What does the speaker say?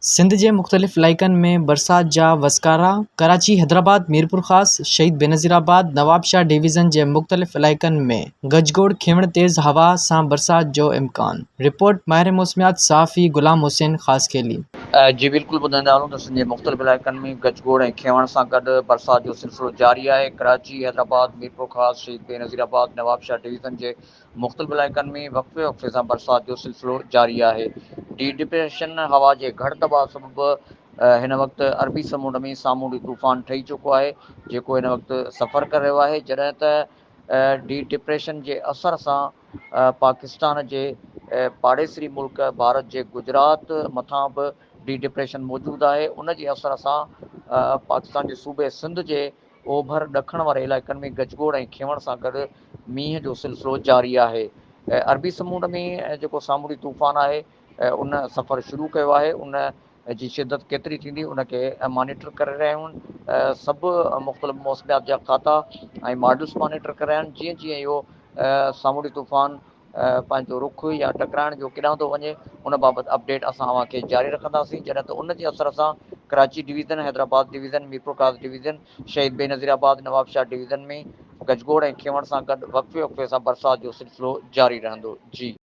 सिंध जे मुख़्तलिफ़ इलाइक़नि में बरसात जा वसकारा। कराची, हैदराबाद, मीरपुर ख़ास, शहीद बेनज़ीराबाद, नवाबशाह डिवीज़न जे मुख़्तलिफ़ इलाइक़नि में गजगोड़ खिवण तेज़ हवा सां बरसात जो इम्कान। रिपोर्ट माहिर मौसमियात सहाफ़ी गुलाम हुसैन ख़ासकेली। जी बिल्कुल ॿुधाईंदा हलूं त सिंध जे मुख़्तलिफ़ इलाइक़नि में गजगोड़ ऐं खिवण सां गॾु बरसात जो सिलसिलो जारी आहे। कराची, हैदराबाद, मीरपुर ख़ास, शहीद बेनज़ीराबाद, नवाबशाह डिवीज़न जे मुख़्तलिफ़ इलाइक़नि में वक़्फ़े वक़्फ़े सां बरसात जो सिलसिलो जारी आहे। डी डिप्रेशन हवा जे घटि दबाव सबबि हिन वक़्तु अरबी समुंड में सामूंडी तूफ़ान ठही चुको आहे, जेको हिन वक़्तु सफ़र करे रहियो आहे। जॾहिं त डी डिप्रेशन जे असर सां पाकिस्तान जे पाड़ेसरी मुल्क भारत जे गुजरात मथां बि डी डिप्रेशन मौजूदु आहे। उन जे असर सां पाकिस्तान जे सूबे सिंध जे ओभर ॾखण वारे इलाइक़नि में गजगोड़ ऐं खिवण सां गॾु मींहं जो सिलसिलो जारी आहे। अरबी समुंड में जेको सामूंडी तूफ़ान आहे उन सफ़र शुरू कयो आहे। उन जी शिदत केतिरी थींदी उनखे मॉनिटर करे रहिया आहिनि सभु मुख़्तलिफ़ मौसमियात जा खाता ऐं मॉडल्स मॉनिटर करे रहिया आहिनि। जीअं जीअं इहो सामूंडी तूफ़ान पंहिंजो रुख या टकराइण जो केॾांहुं थो वञे उन बाबति अपडेट असां तव्हांखे जारी रखंदासीं। जॾहिं त उन जे असर सां कराची डिवीज़न, हैदराबाद डिवीज़न, मीरपुर ख़ास डिवीज़न, शहीद बेनज़ीराबाद, नवाबशाह डिवीज़न में गजगोड़ ऐं खिवण सां गॾु वक़्फ़े वक़्फ़े सां बरसात जो सिलसिलो जारी रहंदो। जी।